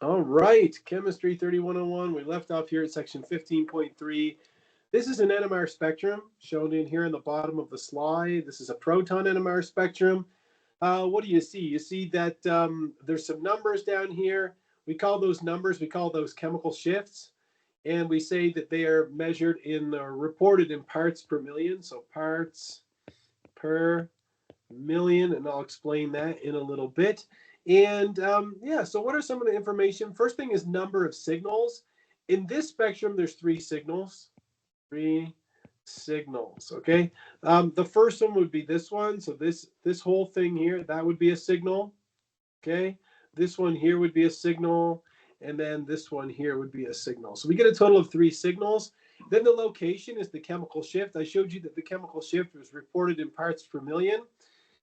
All right, Chemistry 3101. We left off here at section 15.3. This is an NMR spectrum shown in here in the bottom of the slide. This is a proton NMR spectrum. What do you see? You see that there's some numbers down here. We call those numbers, we call those chemical shifts. And we say that they are measured in or reported in parts per million. So parts per million, and I'll explain that in a little bit. And yeah, so what are some of the information? First thing is number of signals. In this spectrum, there's three signals. Okay. The first one would be this one. So this whole thing here, that would be a signal. Okay. This one here would be a signal. And then this one here would be a signal. So we get a total of three signals. Then the location is the chemical shift. I showed you that the chemical shift was reported in parts per million.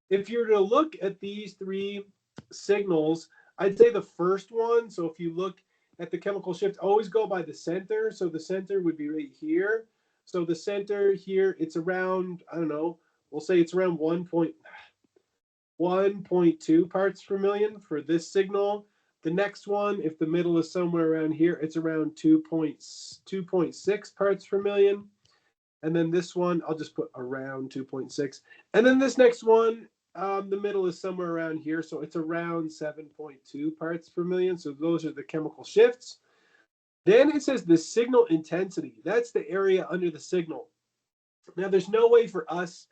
If you were to look at these three signals, I'd say the first one, so if you look at the chemical shift, always go by the center. So the center would be right here. So the center here, it's around, I don't know, we'll say it's around 1.2 parts per million for this signal. The next one, if the middle is somewhere around here, it's around 2.6 parts per million. And then this one, I'll just put around 2.6. And then this next one, the middle is somewhere around here. So it's around 7.2 parts per million. So those are the chemical shifts. Then it says the signal intensity. That's the area under the signal. Now, there's no way for us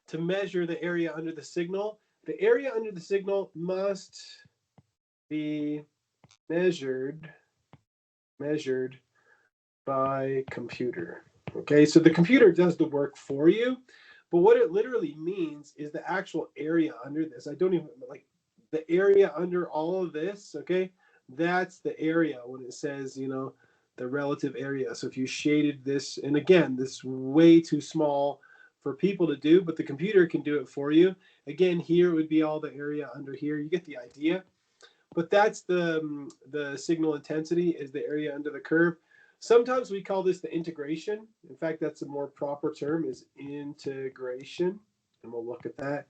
to measure the area under the signal. The area under the signal must be measured by computer. Okay, so the computer does the work for you, but what it literally means is the actual area under this. I don't even like the area under all of this. Okay, that's the area when it says, you know, the relative area. So if you shaded this, and again, this is way too small for people to do, but the computer can do it for you. Again, here would be all the area under here. You get the idea. But that's the signal intensity is the area under the curve. Sometimes we call this the integration. In fact, that's a more proper term is integration. And we'll look at that.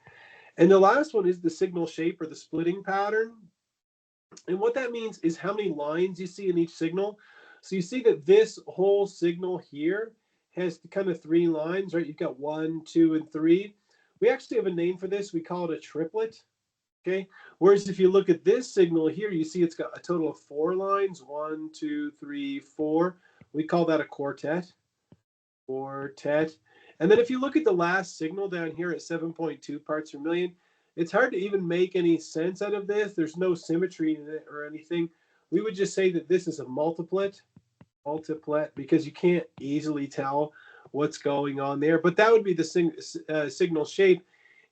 And the last one is the signal shape or the splitting pattern. And what that means is how many lines you see in each signal. So you see that this whole signal here has kind of three lines, right? You've got 1, 2, and 3. We actually have a name for this. We call it a triplet. Okay. Whereas if you look at this signal here, you see it's got a total of 4 lines. 1, 2, 3, 4. We call that a quartet. And then if you look at the last signal down here at 7.2 parts per million, it's hard to even make any sense out of this. There's no symmetry in it or anything. We would just say that this is a multiplet, because you can't easily tell what's going on there. But that would be the signal shape.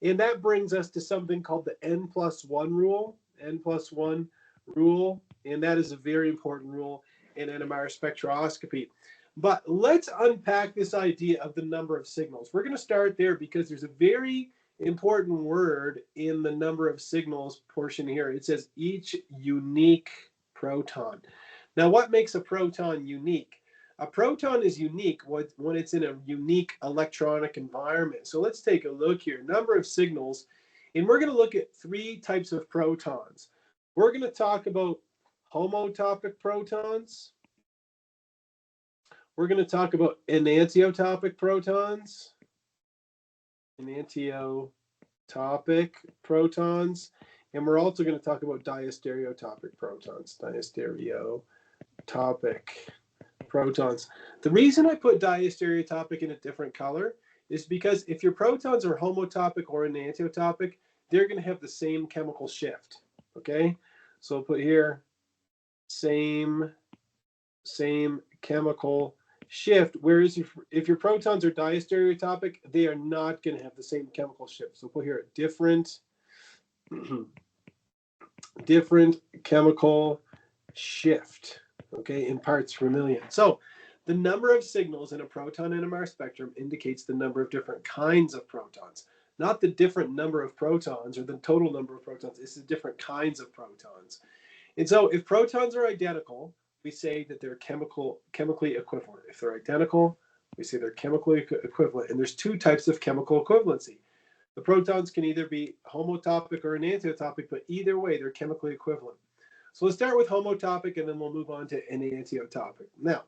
And that brings us to something called the N+1 rule. N+1 rule. And that is a very important rule in NMR spectroscopy. But let's unpack this idea of the number of signals. We're going to start there because there's a very important word in the number of signals portion here. It says each unique proton. Now, what makes a proton unique? A proton is unique when it's in a unique electronic environment. So let's take a look here. Number of signals. And we're going to look at 3 types of protons. We're going to talk about homotopic protons. We're going to talk about enantiotopic protons. Enantiotopic protons. And we're also going to talk about diastereotopic protons. Diastereotopic protons. The reason I put diastereotopic in a different color is because if your protons are homotopic or enantiotopic, they're going to have the same chemical shift. Okay, so I'll put here same chemical shift. Whereas if your protons are diastereotopic, they are not going to have the same chemical shift. So put here different chemical shift. Okay, in parts per million. So the number of signals in a proton NMR spectrum indicates the number of different kinds of protons, not the different number of protons or the total number of protons. It's the different kinds of protons. And so if protons are identical, we say that they're chemically equivalent. If they're identical, we say they're chemically equivalent. And there's 2 types of chemical equivalency. The protons can either be homotopic or enantiotopic, but either way, they're chemically equivalent. So let's start with homotopic, and then we'll move on to enantiotopic. Now,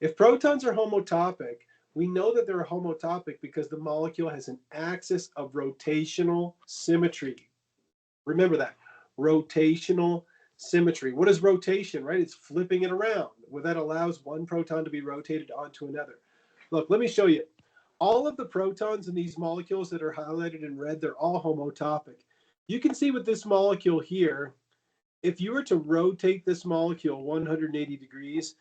if protons are homotopic, we know that they're homotopic because the molecule has an axis of rotational symmetry. Remember that, rotational symmetry. What is rotation, right? It's flipping it around. Well, that allows one proton to be rotated onto another. Look, let me show you. All of the protons in these molecules that are highlighted in red, they're all homotopic. You can see with this molecule here, if you were to rotate this molecule 180 degrees,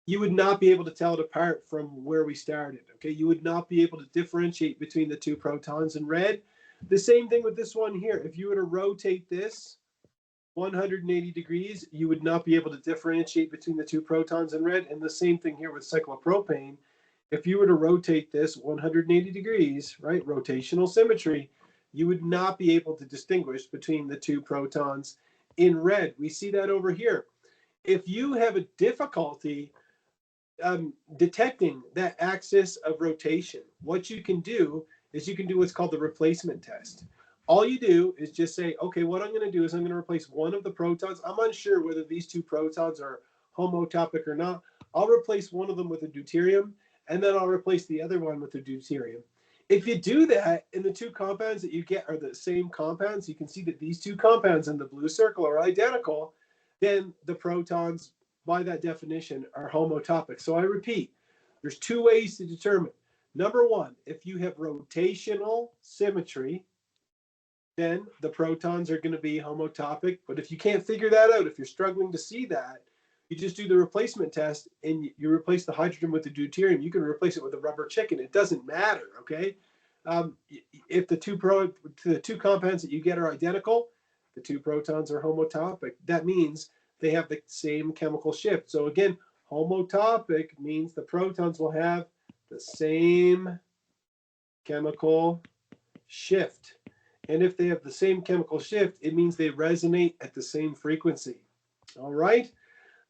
you would not be able to tell it apart from where we started, okay? You would not be able to differentiate between the two protons in red. The same thing with this one here. If you were to rotate this 180 degrees, you would not be able to differentiate between the two protons in red. And the same thing here with cyclopropane. If you were to rotate this 180 degrees, right, rotational symmetry, you would not be able to distinguish between the two protons in red. We see that over here. If you have a difficulty detecting that axis of rotation, what you can do is you can do what's called the replacement test. All you do is just say, okay, what I'm going to do is I'm going to replace one of the protons. I'm unsure whether these two protons are homotopic or not. I'll replace one of them with a deuterium, and then I'll replace the other one with a deuterium. If you do that, and the two compounds that you get are the same compounds, you can see that these two compounds in the blue circle are identical, then the protons, by that definition, are homotopic. So I repeat, there's two ways to determine. Number one, if you have rotational symmetry, then the protons are going to be homotopic. But if you can't figure that out, if you're struggling to see that, you just do the replacement test and you replace the hydrogen with the deuterium. You can replace it with a rubber chicken. It doesn't matter, okay? If the two compounds that you get are identical, the two protons are homotopic. That means they have the same chemical shift. So again, homotopic means the protons will have the same chemical shift. And if they have the same chemical shift, it means they resonate at the same frequency. All right?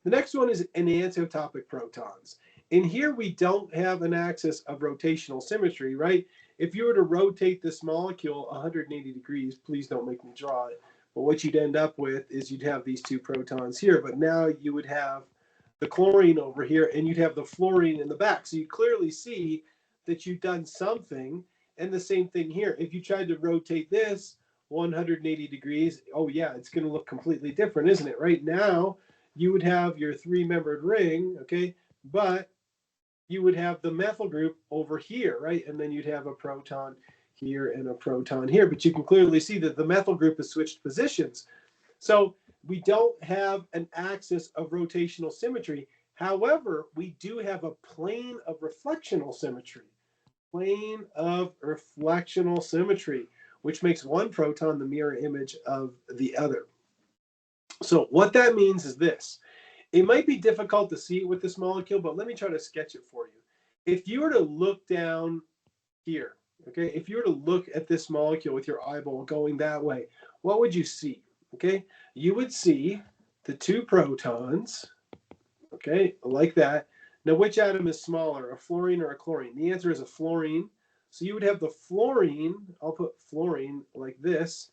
The next one is enantiotopic protons. In here, we don't have an axis of rotational symmetry, right? If you were to rotate this molecule 180 degrees, please don't make me draw it, but what you'd end up with is you'd have these two protons here, but now you would have the chlorine over here, and you'd have the fluorine in the back. So you clearly see that you've done something, and the same thing here. If you tried to rotate this 180 degrees, oh yeah, it's going to look completely different, isn't it? Right now, you would have your three-membered ring, okay, but you would have the methyl group over here, right? And then you'd have a proton here and a proton here. But you can clearly see that the methyl group has switched positions. So we don't have an axis of rotational symmetry. However, we do have a plane of reflectional symmetry. Plane of reflectional symmetry, which makes one proton the mirror image of the other. So what that means is this. It might be difficult to see it with this molecule, but let me try to sketch it for you. If you were to look down here, okay, if you were to look at this molecule with your eyeball going that way, what would you see? Okay, you would see the two protons, okay, like that. Now, which atom is smaller, a fluorine or a chlorine? The answer is a fluorine. So you would have the fluorine, I'll put fluorine like this,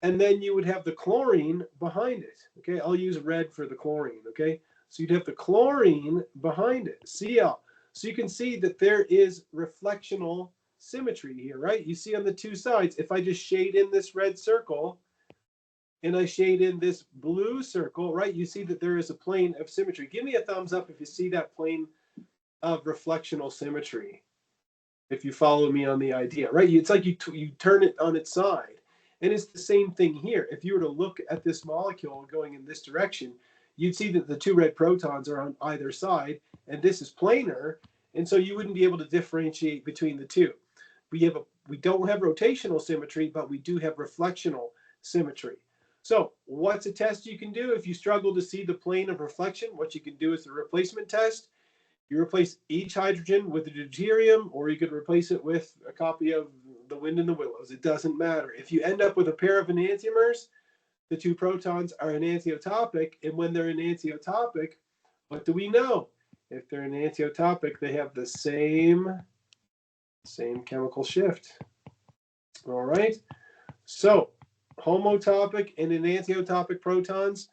and then you would have the chlorine behind it. Okay, I'll use red for the chlorine. Okay, so you'd have the chlorine behind it, Cl. So you can see that there is reflectional symmetry here, right? You see on the two sides, if I just shade in this red circle and I shade in this blue circle, right, you see that there is a plane of symmetry. Give me a thumbs up if you see that plane of reflectional symmetry, if you follow me on the idea, right? It's like you turn it on its side. And it's the same thing here. If you were to look at this molecule going in this direction, you'd see that the two red protons are on either side, and this is planar, and so you wouldn't be able to differentiate between the two. We don't have rotational symmetry, but we do have reflectional symmetry. So what's a test you can do if you struggle to see the plane of reflection? What you can do is the replacement test. You replace each hydrogen with a deuterium, or you could replace it with a copy of The Wind in the Willows. It doesn't matter. If you end up with a pair of enantiomers, the two protons are enantiotopic, and when they're enantiotopic, what do we know? If they're enantiotopic, they have the same chemical shift. All right? So, homotopic and enantiotopic protons,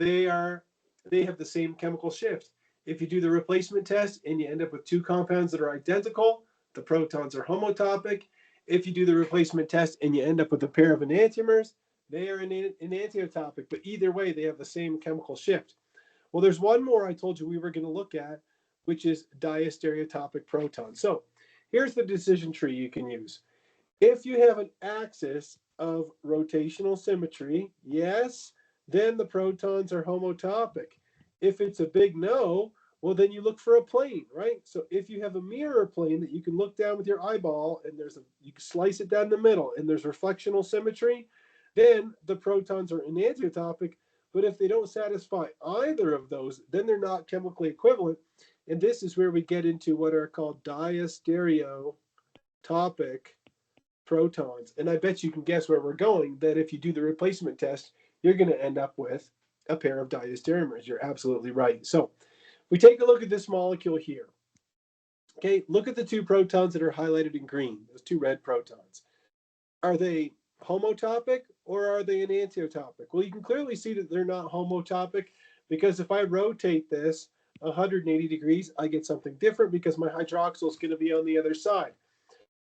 they have the same chemical shift. If you do the replacement test and you end up with two compounds that are identical, the protons are homotopic. If you do the replacement test and you end up with a pair of enantiomers, they are enantiotopic, but either way, they have the same chemical shift. Well, there's one more I told you we were going to look at, which is diastereotopic protons. So here's the decision tree you can use. If you have an axis of rotational symmetry, yes, then the protons are homotopic. If it's a big no, well, then you look for a plane, right? So if you have a mirror plane that you can look down with your eyeball and you can slice it down the middle and there's reflectional symmetry, then the protons are enantiotopic. But if they don't satisfy either of those, then they're not chemically equivalent. And this is where we get into what are called diastereotopic protons. And I bet you can guess where we're going, that if you do the replacement test, you're going to end up with a pair of diastereomers. You're absolutely right. So we take a look at this molecule here. Okay, look at the two protons that are highlighted in green, those two red protons. Are they homotopic or are they enantiotopic? Well, you can clearly see that they're not homotopic, because if I rotate this 180 degrees, I get something different because my hydroxyl is going to be on the other side.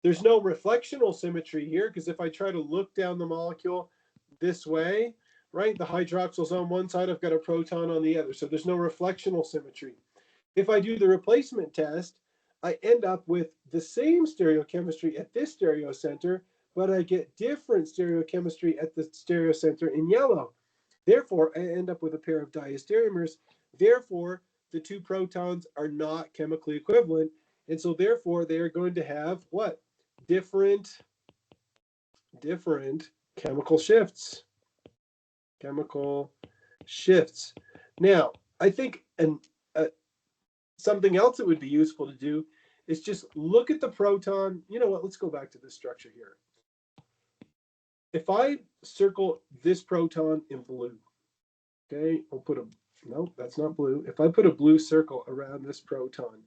There's no reflectional symmetry here, because if I try to look down the molecule this way, right, the hydroxyl's on one side, I've got a proton on the other. So there's no reflectional symmetry. If I do the replacement test, I end up with the same stereochemistry at this stereocenter, but I get different stereochemistry at the stereocenter in yellow. Therefore, I end up with a pair of diastereomers. Therefore, the two protons are not chemically equivalent. And so therefore, they are going to have what? Different chemical shifts. Chemical shifts. Now, I think something else that would be useful to do is just look at the proton. You know what? Let's go back to this structure here. If I circle this proton in blue, okay, I'll put no, that's not blue. If I put a blue circle around this proton,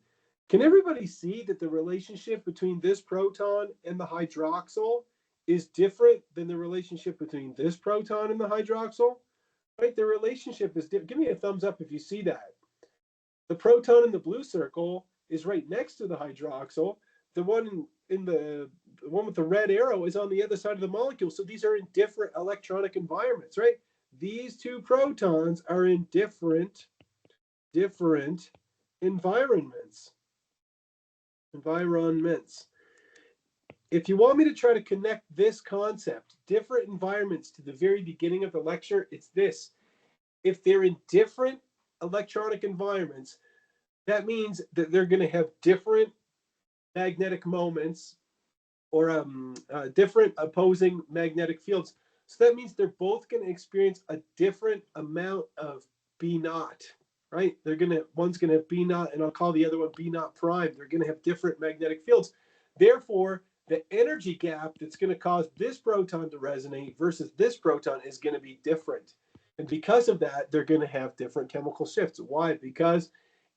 can everybody see that the relationship between this proton and the hydroxyl is different than the relationship between this proton and the hydroxyl? Right? The relationship is different. Give me a thumbs up if you see that. The proton in the blue circle is right next to the hydroxyl. The one with the red arrow is on the other side of the molecule. So these are in different electronic environments, right? These two protons are in different environments. If you want me to try to connect this concept, different environments, to the very beginning of the lecture, it's this. If they're in different electronic environments, that means that they're going to have different magnetic moments or different opposing magnetic fields. So that means they're both going to experience a different amount of B naught, right? One's going to have B naught, and I'll call the other one B naught prime. They're going to have different magnetic fields. Therefore, the energy gap that's going to cause this proton to resonate versus this proton is going to be different. And because of that, they're going to have different chemical shifts. Why? Because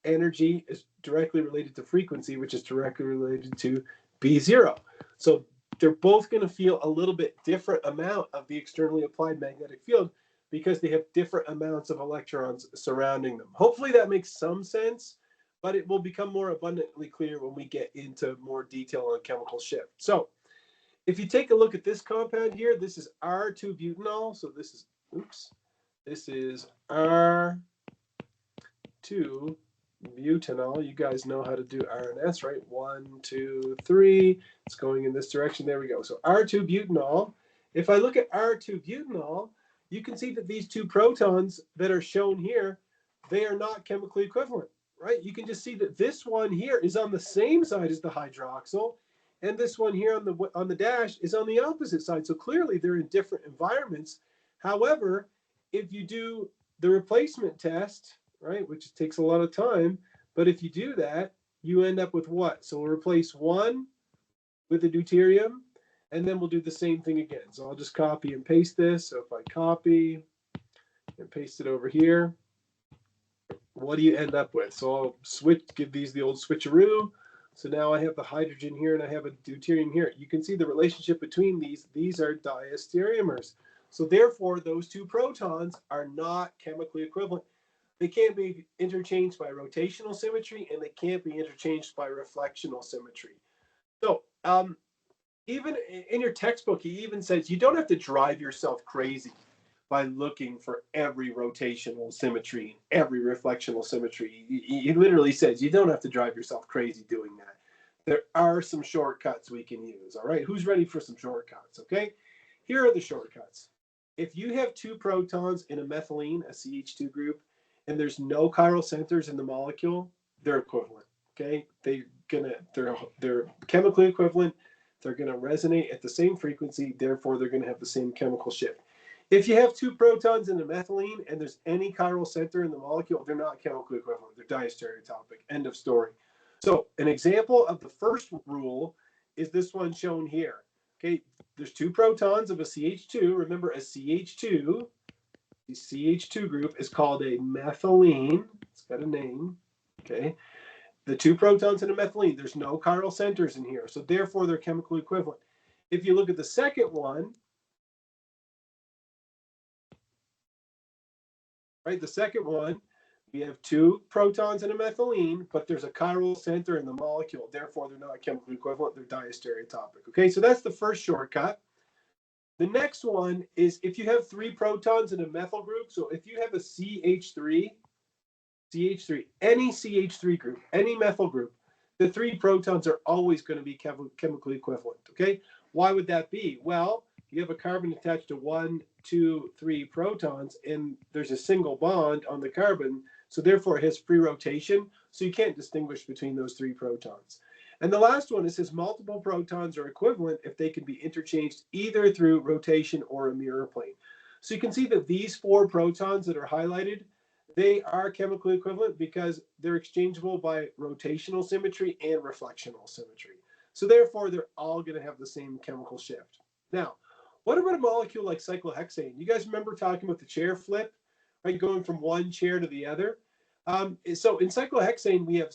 energy is directly related to frequency, which is directly related to B0. So they're both going to feel a little bit different amount of the externally applied magnetic field because they have different amounts of electrons surrounding them. Hopefully that makes some sense, but it will become more abundantly clear when we get into more detail on chemical shift. So if you take a look at this compound here, this is R2-butanol. So this is R2-butanol. You guys know how to do R and S, right? 1, 2, 3. It's going in this direction. There we go. So R2-butanol. If I look at R2-butanol, you can see that these two protons that are shown here, they are not chemically equivalent, right? You can just see that this one here is on the same side as the hydroxyl, and this one here on the dash is on the opposite side. So clearly they're in different environments. However, if you do the replacement test, right, which takes a lot of time, but if you do that, you end up with what? So we'll replace one with the deuterium, and then we'll do the same thing again. So I'll just copy and paste this. So if I copy and paste it over here, what do you end up with? So I'll give these the old switcheroo. So now I have the hydrogen here and I have a deuterium here. You can see the relationship between these. These are diastereomers. So therefore, those two protons are not chemically equivalent. They can't be interchanged by rotational symmetry, and they can't be interchanged by reflectional symmetry. So even in your textbook, he even says you don't have to drive yourself crazy by looking for every rotational symmetry, every reflectional symmetry. He literally says you don't have to drive yourself crazy doing that. There are some shortcuts we can use. All right, who's ready for some shortcuts? Okay, here are the shortcuts. If you have two protons in a methylene, a CH2 group, and there's no chiral centers in the molecule, they're equivalent. Okay, they're chemically equivalent. They're gonna resonate at the same frequency, therefore they're gonna have the same chemical shift. If you have two protons in a methylene and there's any chiral center in the molecule, they're not chemically equivalent. They're diastereotopic. End of story. So an example of the first rule is this one shown here. Okay, there's two protons of a CH2. Remember, a CH2, the CH2 group is called a methylene. It's got a name. Okay, the two protons in a methylene, there's no chiral centers in here, so therefore they're chemically equivalent. If you look at the second one, right, the second one, we have two protons in a methylene, but there's a chiral center in the molecule, therefore they're not chemically equivalent, they're diastereotopic. Okay, so that's the first shortcut. The next one is if you have three protons in a methyl group, so if you have a CH3, any CH3 group, any methyl group, the three protons are always going to be chemically equivalent. Okay, why would that be? Well, you have a carbon attached to 1, 2, 3 protons, and there's a single bond on the carbon, so therefore it has free rotation, so you can't distinguish between those three protons. And the last one, it says multiple protons are equivalent if they can be interchanged either through rotation or a mirror plane. So you can see that these four protons that are highlighted, they are chemically equivalent because they're exchangeable by rotational symmetry and reflectional symmetry. So therefore, they're all going to have the same chemical shift. Now, what about a molecule like cyclohexane? You guys remember talking about the chair flip, right? Going from one chair to the other. So in cyclohexane, we have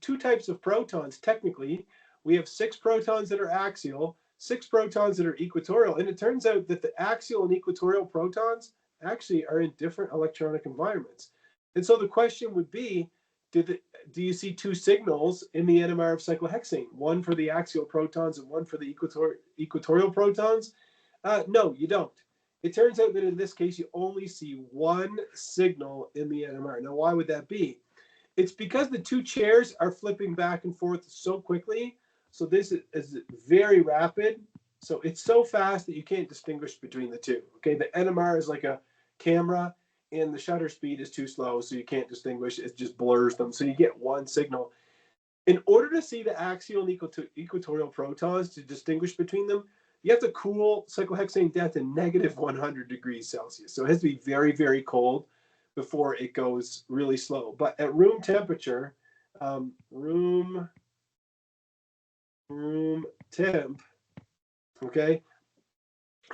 two types of protons. Technically, we have 6 protons that are axial, 6 protons that are equatorial. And it turns out that the axial and equatorial protons actually are in different electronic environments. And so the question would be, do you see two signals in the NMR of cyclohexane, one for the axial protons and one for the equatorial protons? No, you don't. It turns out that in this case, you only see one signal in the NMR. Now, why would that be? It's because the two chairs are flipping back and forth so quickly. So this is very rapid. So it's so fast that you can't distinguish between the two. Okay, the NMR is like a camera, and the shutter speed is too slow, so you can't distinguish. It just blurs them. So you get one signal. In order to see the axial and equatorial protons, to distinguish between them, you have to cool cyclohexane down to negative 100 degrees Celsius. So it has to be very, very cold before it goes really slow. But at room temperature, room temp, okay,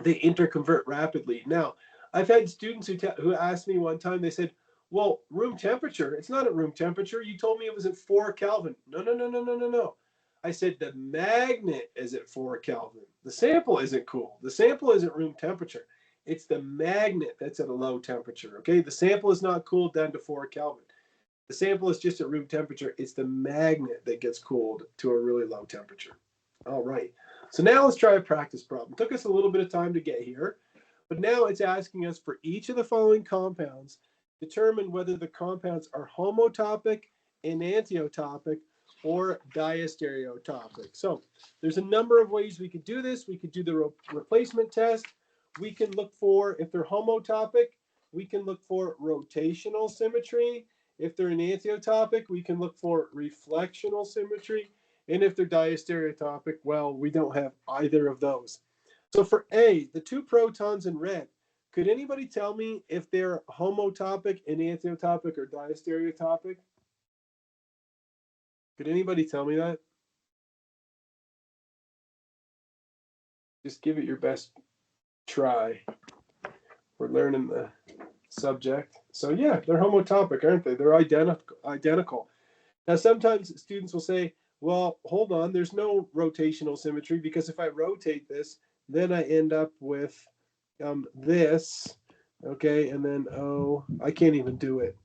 they interconvert rapidly. Now, I've had students who asked me one time, they said, well, room temperature, it's not at room temperature. You told me it was at 4 Kelvin. No. I said the magnet is at 4 Kelvin. The sample isn't cool. The sample isn't room temperature. It's the magnet that's at a low temperature, okay? The sample is not cooled down to 4 Kelvin. The sample is just at room temperature. It's the magnet that gets cooled to a really low temperature. All right. So now let's try a practice problem. It took us a little bit of time to get here, but now it's asking us for each of the following compounds, determine whether the compounds are homotopic, enantiotopic, or diastereotopic. So there's a number of ways we could do this. We could do the replacement test. We can look for, if they're homotopic, we can look for rotational symmetry. If they're enantiotopic, we can look for reflectional symmetry. And if they're diastereotopic, well, we don't have either of those. So for A, the two protons in red, could anybody tell me if they're homotopic, enantiotopic, or diastereotopic? Could anybody tell me that? Just give it your best try. We're learning the subject. So yeah, they're homotopic, aren't they? They're identical. Now, sometimes students will say, well, hold on, there's no rotational symmetry because if I rotate this, then I end up with this, okay, and then I can't even do it.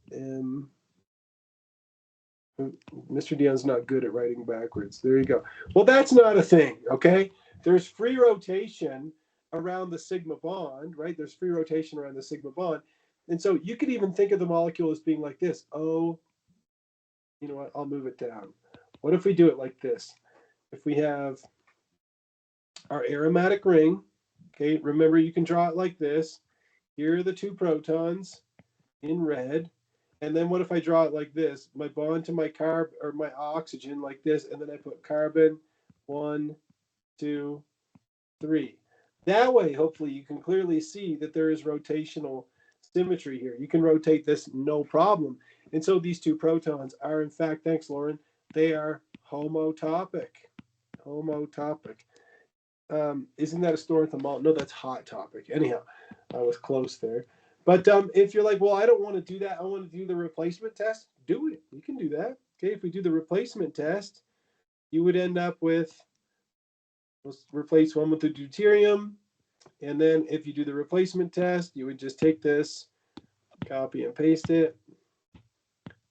Mr. Dion's not good at writing backwards. There you go. Well, that's not a thing, okay? There's free rotation around the sigma bond, right? There's free rotation around the sigma bond. And so you could even think of the molecule as being like this. Oh, you know what? I'll move it down. What if we do it like this? If we have our aromatic ring, okay, remember you can draw it like this. Here are the two protons in red. And then what if I draw it like this? My bond to my carb or my oxygen like this, and then I put carbon 1, 2, 3. That way, hopefully, you can clearly see that there is rotational symmetry here. You can rotate this no problem. And so these two protons are, in fact, thanks, Lauren, they are homotopic. Homotopic. Isn't that a store at the mall? No, that's Hot Topic. Anyhow, I was close there. But if you're like, well, I don't want to do that. I want to do the replacement test. Do it. You can do that. Okay. If we do the replacement test, you would end up with, let's replace one with the deuterium. And then if you do the replacement test, you would just take this, copy and paste it.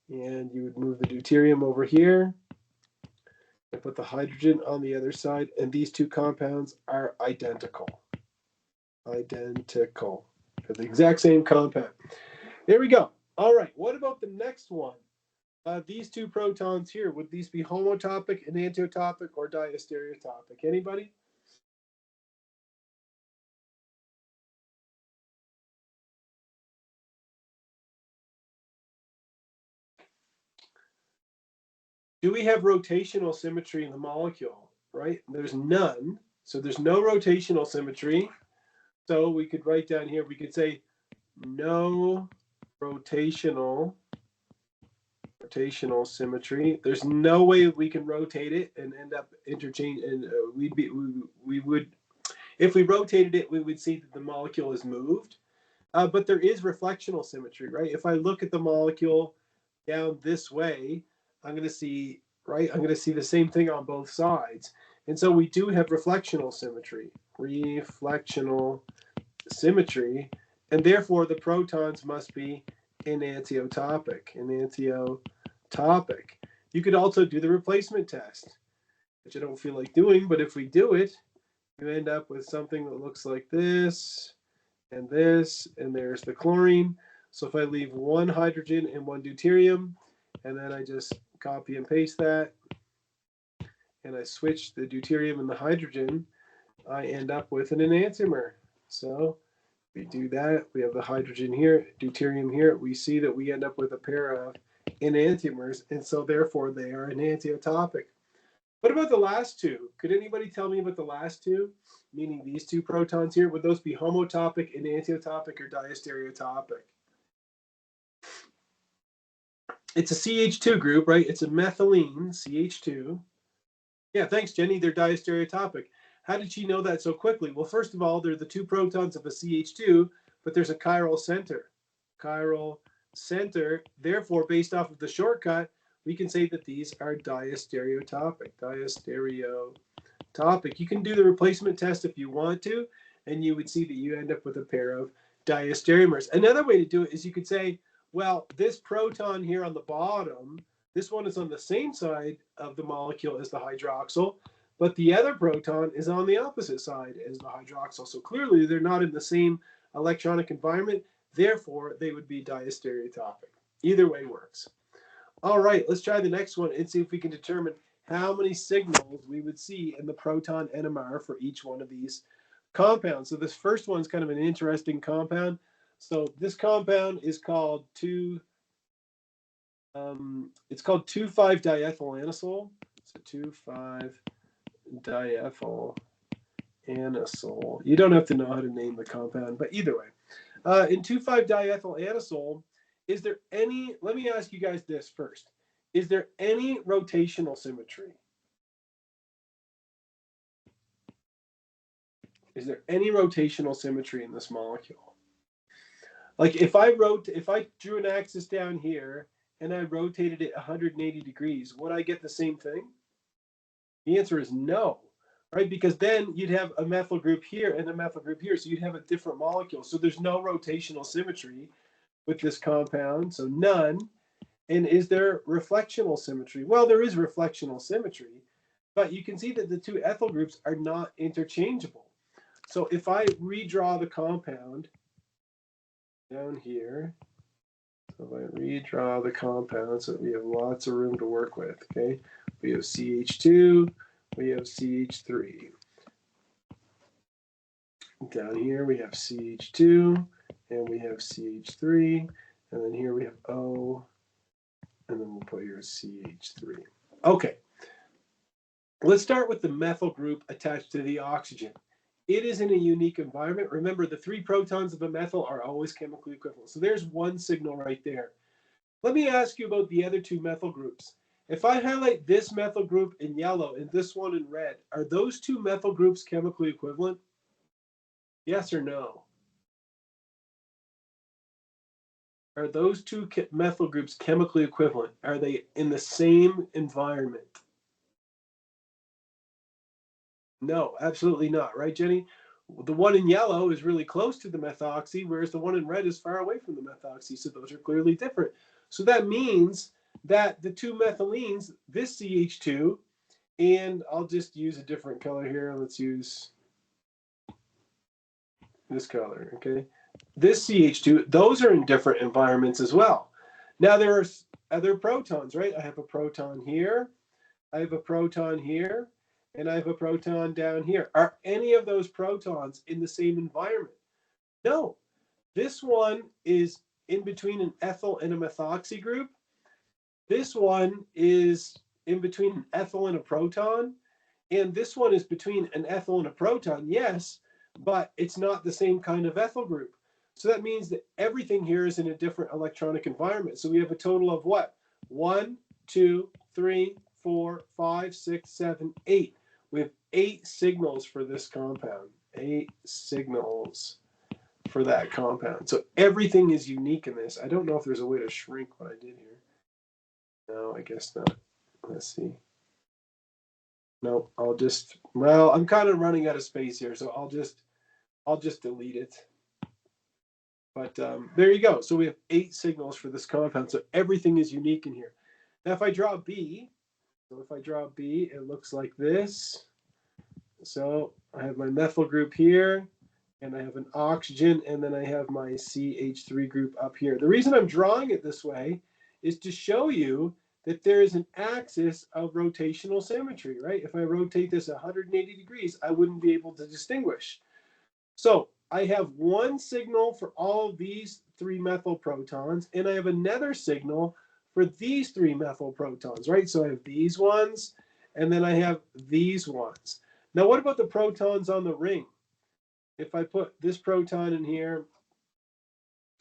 And you would move the deuterium over here and put the hydrogen on the other side. And these two compounds are identical. Identical. They're the exact same compound. There we go. All right. What about the next one? These two protons here, would these be homotopic, enantiotopic, or diastereotopic? Anybody? Do we have rotational symmetry in the molecule? Right? There's none. So there's no rotational symmetry. So we could write down here, we could say no rotational symmetry. There's no way we can rotate it and end up interchange. And we would, if we rotated it, we would see that the molecule is moved. But there is reflectional symmetry, right? If I look at the molecule down this way, I'm going to see, right? I'm going to see the same thing on both sides. And so we do have reflectional symmetry. Reflectional symmetry. And therefore, the protons must be enantiotopic. Enantiotopic. You could also do the replacement test, which I don't feel like doing, but if we do it, you end up with something that looks like this, and this, and there's the chlorine. So if I leave one hydrogen and one deuterium, and then I just copy and paste that, and I switch the deuterium and the hydrogen, I end up with an enantiomer. So we do that, we have the hydrogen here, deuterium here, we see that we end up with a pair of enantiomers, and so therefore they are enantiotopic. What about the last two? Could anybody tell me about the last two? Meaning these two protons here, would those be homotopic, enantiotopic, or diastereotopic? It's a CH2 group, right? It's a methylene, CH2. Yeah, thanks, Jenny. They're diastereotopic. How did she know that so quickly? Well, first of all, they're the two protons of a CH2, but there's a chiral center. Chiral center. Therefore, based off of the shortcut, we can say that these are diastereotopic. Diastereotopic. You can do the replacement test if you want to, and you would see that you end up with a pair of diastereomers. Another way to do it is you could say, well, this proton here on the bottom, this one is on the same side of the molecule as the hydroxyl, but the other proton is on the opposite side as the hydroxyl. So clearly they're not in the same electronic environment. Therefore, they would be diastereotopic. Either way works. All right, let's try the next one and see if we can determine how many signals we would see in the proton NMR for each one of these compounds. So this first one's kind of an interesting compound. So this compound is called it's called 2,5-diethyl-anisole. So 2,5-diethyl-anisole. You don't have to know how to name the compound, but either way. In 2,5-diethyl-anisole, is there any, let me ask you guys this first. Is there any rotational symmetry? Is there any rotational symmetry in this molecule? Like if I drew an axis down here and I rotated it 180 degrees, would I get the same thing? The answer is no. right? Because then you'd have a methyl group here and a methyl group here, so you'd have a different molecule. So there's no rotational symmetry with this compound, so none. And is there reflectional symmetry? Well, there is reflectional symmetry, but you can see that the two ethyl groups are not interchangeable. So if I redraw the compound down here, so if I redraw the compound so that we have lots of room to work with, okay? We have CH2, we have CH3. Down here we have CH2, and we have CH3, and then here we have O, and then we'll put here CH3. Okay, let's start with the methyl group attached to the oxygen. It is in a unique environment. Remember, the 3 protons of a methyl are always chemically equivalent. So there's one signal right there. Let me ask you about the other 2 methyl groups. If I highlight this methyl group in yellow and this one in red, are those 2 methyl groups chemically equivalent? Yes or no? Are those 2 methyl groups chemically equivalent? Are they in the same environment? No, absolutely not, right, Jenny? The one in yellow is really close to the methoxy, whereas the one in red is far away from the methoxy. So those are clearly different. So that means that the 2 methylenes, this CH2, and I'll just use a different color here. Let's use this color, okay? This CH2, those are in different environments as well. Now there are other protons, right? I have a proton here, I have a proton here, and I have a proton down here. Are any of those protons in the same environment? No. This one is in between an ethyl and a methoxy group. This one is in between an ethyl and a proton. And this one is between an ethyl and a proton, yes, but it's not the same kind of ethyl group. So that means that everything here is in a different electronic environment. So we have a total of what? 1, 2, 3, 4, 5, 6, 7, 8. We have 8 signals for this compound. 8 signals for that compound. So everything is unique in this. I don't know if there's a way to shrink what I did here. No, I guess not. Let's see. No, well, I'm kind of running out of space here, so I'll just delete it. But there you go. So we have 8 signals for this compound. So everything is unique in here. Now, if I draw B, it looks like this. So I have my methyl group here, and I have an oxygen, and then I have my CH3 group up here. The reason I'm drawing it this way is to show you that there is an axis of rotational symmetry, right? If I rotate this 180 degrees, I wouldn't be able to distinguish. So I have one signal for all of these 3 methyl protons, and I have another signal for these 3 methyl protons, right? So I have these ones, and then I have these ones. Now, what about the protons on the ring? If I put this proton in here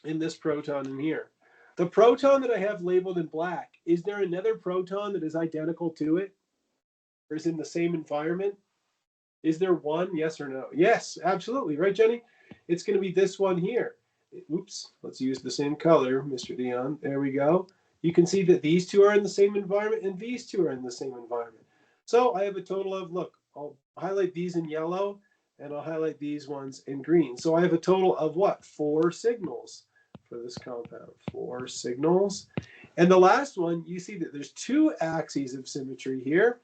and this proton in here, the proton that I have labeled in black, is there another proton that is identical to it or is in the same environment? Is there one? Yes or no? Yes, absolutely. Right, Jenny? It's going to be this one here. Oops, let's use the same color, Mr. Dion. There we go. You can see that these 2 are in the same environment and these 2 are in the same environment. So I have a total of, look, I'll highlight these in yellow and I'll highlight these ones in green. So I have a total of what? 4 signals for this compound. 4 signals. And the last one, you see that there's 2 axes of symmetry here,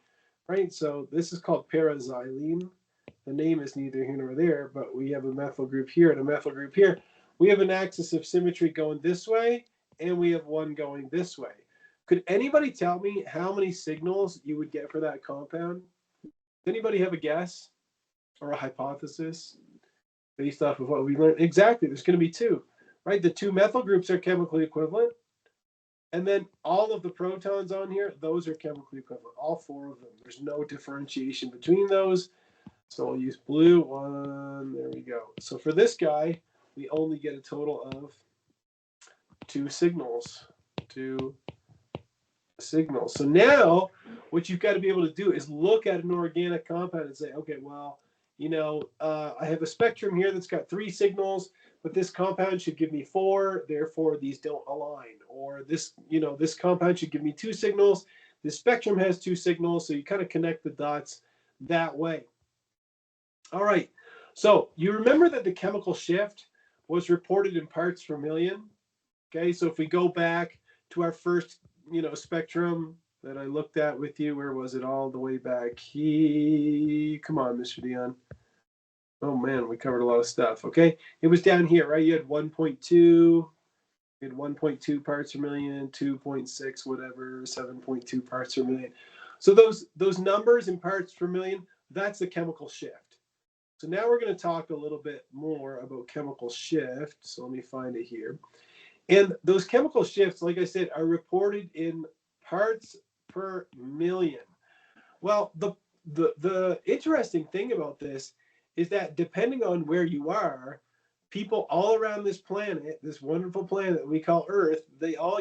right? So this is called paraxylene. The name is neither here nor there, but we have a methyl group here and a methyl group here. We have an axis of symmetry going this way, and we have one going this way. Could anybody tell me how many signals you would get for that compound? Does anybody have a guess or a hypothesis based off of what we learned? Exactly, there's going to be 2, right? The 2 methyl groups are chemically equivalent. And then all of the protons on here, those are chemically equivalent, all 4 of them. There's no differentiation between those. So I'll use blue 1. There we go. So for this guy, we only get a total of 2 signals. 2 signals. So now what you've got to be able to do is look at an organic compound and say, okay, well, I have a spectrum here that's got 3 signals, but this compound should give me 4, therefore these don't align. Or this compound should give me 2 signals. This spectrum has 2 signals, so you kind of connect the dots that way. All right. So you remember that the chemical shift was reported in parts per million. Okay. So if we go back to our first, spectrum that I looked at with you, where was it all the way back? Come on, Mr. Dion. Oh man, we covered a lot of stuff. Okay. It was down here, right? You had 1.2, you had 1.2 parts per million, 2.6, whatever, 7.2 parts per million. So those numbers in parts per million, that's the chemical shift. So now we're going to talk a little bit more about chemical shift. So let me find it here. And those chemical shifts, like I said, are reported in parts per million. Well, the interesting thing about this is that depending on where you are, people all around this planet, this wonderful planet we call Earth, they all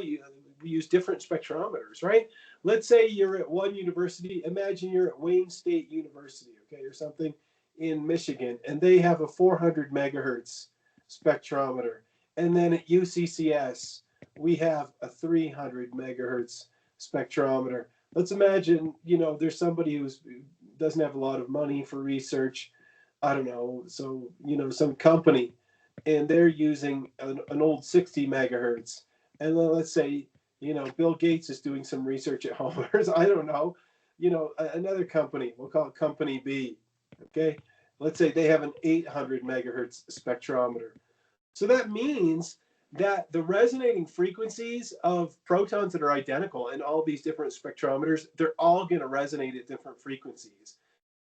use different spectrometers, right? Let's say you're at one university. Imagine you're at Wayne State University, okay, or something in Michigan, and they have a 400 megahertz spectrometer. And then at UCCS, we have a 300 megahertz spectrometer. Let's imagine, there's somebody who doesn't have a lot of money for research. I don't know. So, some company, and they're using an old 60 megahertz. And then let's say, Bill Gates is doing some research at home, or I don't know, another company, we'll call it Company B. Okay. Let's say they have an 800 megahertz spectrometer. So that means that the resonating frequencies of protons that are identical in all these different spectrometers, they're all going to resonate at different frequencies.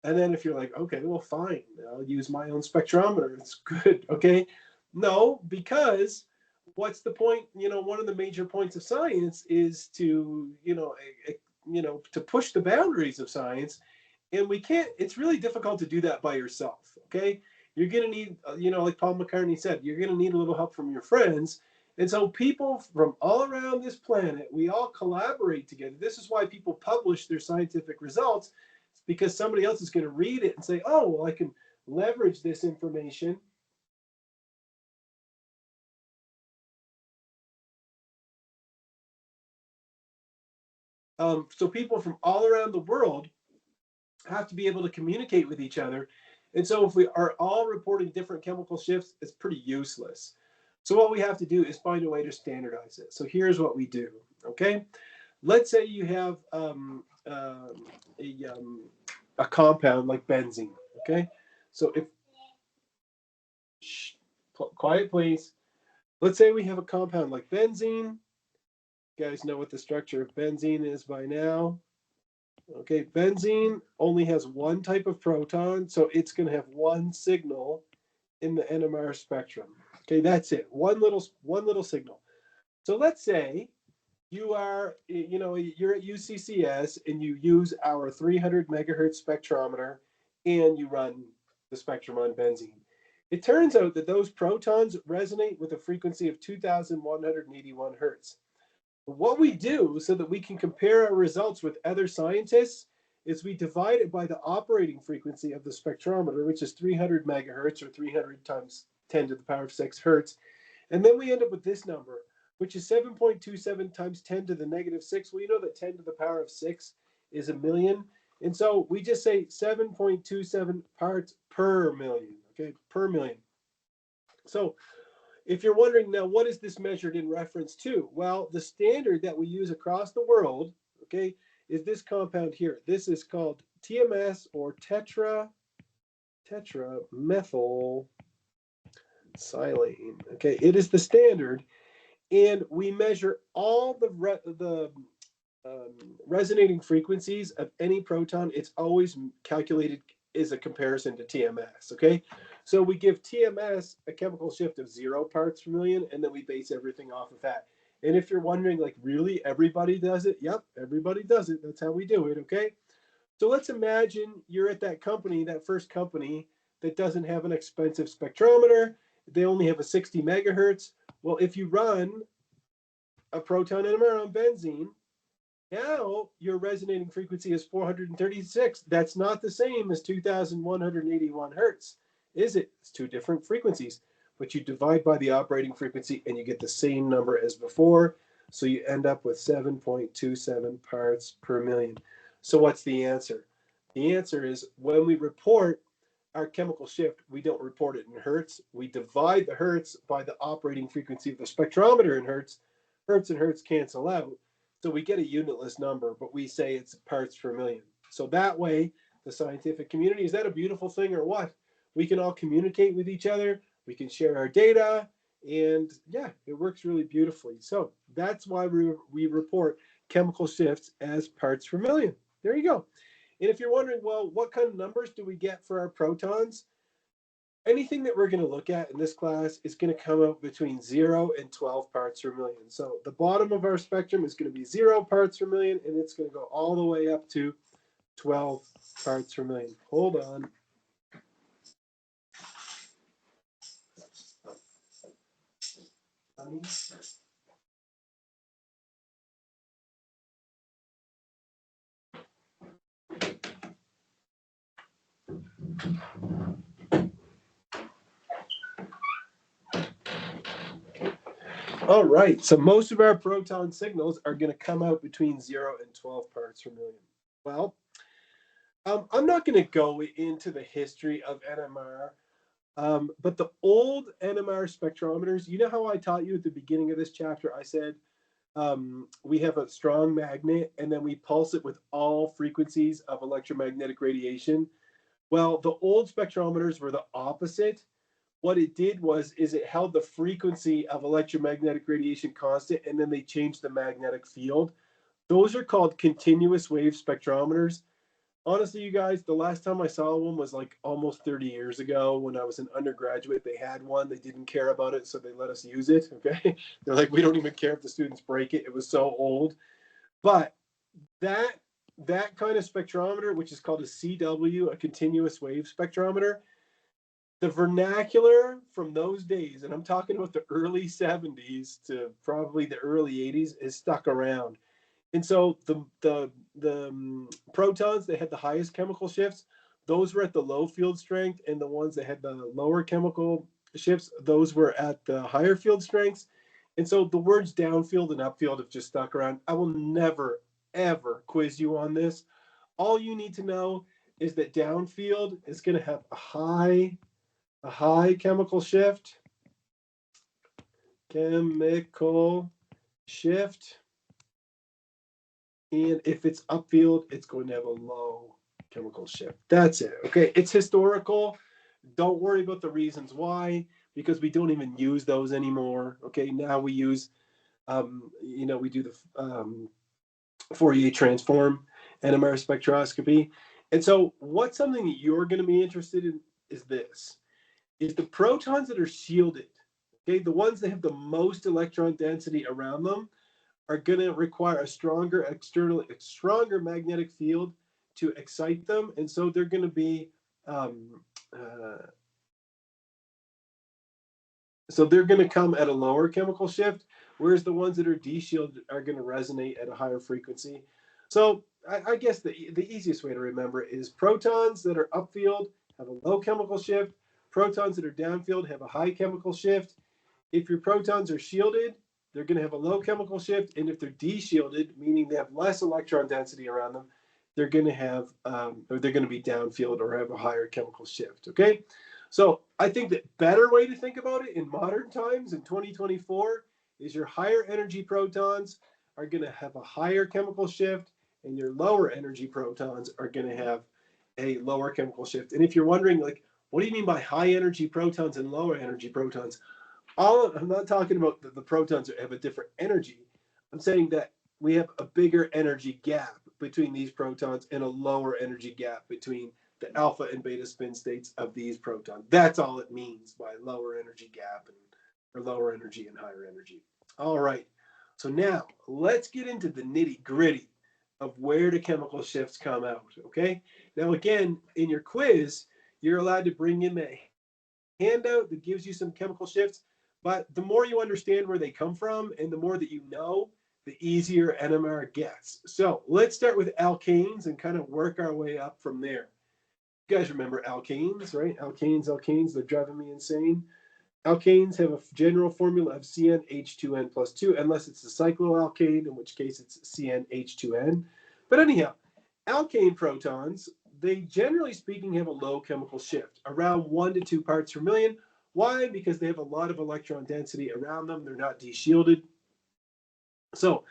And then if you're like, okay, well, fine, I'll use my own spectrometer. It's good. Okay. No, because what's the point? One of the major points of science is to, to push the boundaries of science. And we can't, it's really difficult to do that by yourself. Okay. You're going to need, like Paul McCartney said, you're going to need a little help from your friends. And so people from all around this planet, we all collaborate together. This is why people publish their scientific results. It's because somebody else is going to read it and say, oh, well, I can leverage this information. So people from all around the world have to be able to communicate with each other. And so if we are all reporting different chemical shifts, it's pretty useless. So what we have to do is find a way to standardize it. So here's what we do. Okay. Let's say you have a compound like benzene. Okay. So if, shh, quiet please. Let's say we have a compound like benzene. You guys know what the structure of benzene is by now. Okay, benzene only has one type of proton, so it's going to have one signal in the NMR spectrum. Okay, that's it. One little signal. So let's say you're at UCCS and you use our 300 megahertz spectrometer and you run the spectrum on benzene. It turns out that those protons resonate with a frequency of 2,181 hertz. What we do so that we can compare our results with other scientists is we divide it by the operating frequency of the spectrometer, which is 300 megahertz or 300 times 10 to the power of 6 hertz. And then we end up with this number, which is 7.27 times 10 to the negative 6. Well, you know that 10 to the power of 6 is a million. And so we just say 7.27 parts per million, okay, per million. So if you're wondering now, what is this measured in reference to? Well, the standard that we use across the world, okay, is this compound here. This is called TMS or tetramethyl silane. Okay, it is the standard, and we measure all the resonating frequencies of any proton. It's always calculated as a comparison to TMS. Okay, so we give TMS a chemical shift of 0 parts per million, and then we base everything off of that. And if you're wondering, like, really everybody does it? Yep, everybody does it. That's how we do it. Okay, so let's imagine you're at that company, that first company that doesn't have an expensive spectrometer. They only have a 60 megahertz. Well, if you run a proton NMR on benzene, now your resonating frequency is 436. That's not the same as 2,181 hertz, is it? It's two different frequencies, but you divide by the operating frequency and you get the same number as before. So you end up with 7.27 parts per million. So what's the answer? The answer is when we report our chemical shift, we don't report it in hertz. We divide the hertz by the operating frequency of the spectrometer in hertz. Hertz and hertz cancel out. So we get a unitless number, but we say it's parts per million. So that way, the scientific community, is that a beautiful thing or what? We can all communicate with each other. We can share our data. And yeah, it works really beautifully. So that's why we report chemical shifts as parts per million. There you go. And if you're wondering, well, what kind of numbers do we get for our protons? Anything that we're going to look at in this class is going to come out between 0 and 12 parts per million. So the bottom of our spectrum is going to be 0 parts per million, and it's going to go all the way up to 12 parts per million. Hold on. All right, so most of our proton signals are going to come out between 0 and 12 parts per million. Well, I'm not going to go into the history of NMR, but the old NMR spectrometers, you know how I taught you at the beginning of this chapter, I said we have a strong magnet and then we pulse it with all frequencies of electromagnetic radiation. Well, the old spectrometers were the opposite. What it did is it held the frequency of electromagnetic radiation constant, and then they changed the magnetic field. Those are called continuous wave spectrometers. Honestly, you guys, the last time I saw one was like almost 30 years ago when I was an undergraduate. They had one. They didn't care about it, so they let us use it. Okay. They're like, we don't even care if the students break it. It was so old. But that kind of spectrometer, which is called a CW, a continuous wave spectrometer, the vernacular from those days, and I'm talking about the early 70s to probably the early 80s, is stuck around. And so the protons that had the highest chemical shifts, those were at the low field strength, and the ones that had the lower chemical shifts, those were at the higher field strengths. And so the words downfield and upfield have just stuck around. I will never, ever quiz you on this. All you need to know is that downfield is going to have a high chemical shift, and if it's upfield, it's going to have a low chemical shift. That's it. Okay, it's historical. Don't worry about the reasons why, because we don't even use those anymore. Okay, now we use, we do the Fourier transform NMR spectroscopy. And so what's something that you're going to be interested in is this, is the protons that are shielded, okay, the ones that have the most electron density around them, are going to require a stronger magnetic field to excite them, and so they're going to be so they're going to come at a lower chemical shift, whereas the ones that are deshielded are going to resonate at a higher frequency. So I guess the easiest way to remember is protons that are upfield have a low chemical shift. Protons that are downfield have a high chemical shift. If your protons are shielded, they're going to have a low chemical shift. And if they're deshielded, meaning they have less electron density around them, they're going to have, or they're going to be downfield or have a higher chemical shift. Okay. So I think that better way to think about it in modern times in 2024 is your higher energy protons are going to have a higher chemical shift, and your lower energy protons are going to have a lower chemical shift. And if you're wondering, like, what do you mean by high energy protons and lower energy protons? I'm not talking about the protons that have a different energy. I'm saying that we have a bigger energy gap between these protons and a lower energy gap between the alpha and beta spin states of these protons. That's all it means by lower energy gap or lower energy and higher energy. All right. So now let's get into the nitty gritty of where the chemical shifts come out. Okay. Now, again, in your quiz, you're allowed to bring in the handout that gives you some chemical shifts. But the more you understand where they come from and the more that you know, the easier NMR gets. So let's start with alkanes and kind of work our way up from there. You guys remember alkanes, right? Alkanes, they're driving me insane. Alkanes have a general formula of CnH2n plus 2, unless it's a cycloalkane, in which case it's CnH2n. But anyhow, alkane protons, they generally speaking have a low chemical shift, around 1 to 2 parts per million. Why? Because they have a lot of electron density around them. They're not de-shielded. So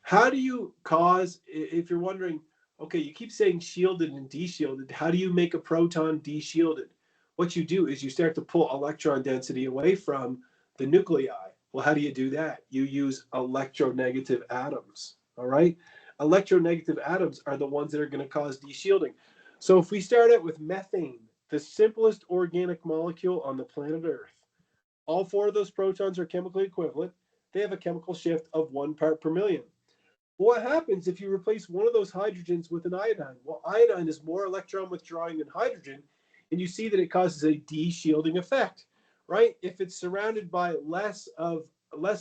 how do you cause, if you're wondering, okay, you keep saying shielded and de-shielded, how do you make a proton de-shielded? What you do is you start to pull electron density away from the nuclei. Well, how do you do that? You use electronegative atoms, all right? Electronegative atoms are the ones that are going to cause de-shielding. So if we start out with methane, the simplest organic molecule on the planet Earth, all four of those protons are chemically equivalent. They have a chemical shift of 1 part per million. What happens if you replace one of those hydrogens with an iodine? Well, iodine is more electron withdrawing than hydrogen, and you see that it causes a de-shielding effect, right? If it's surrounded by less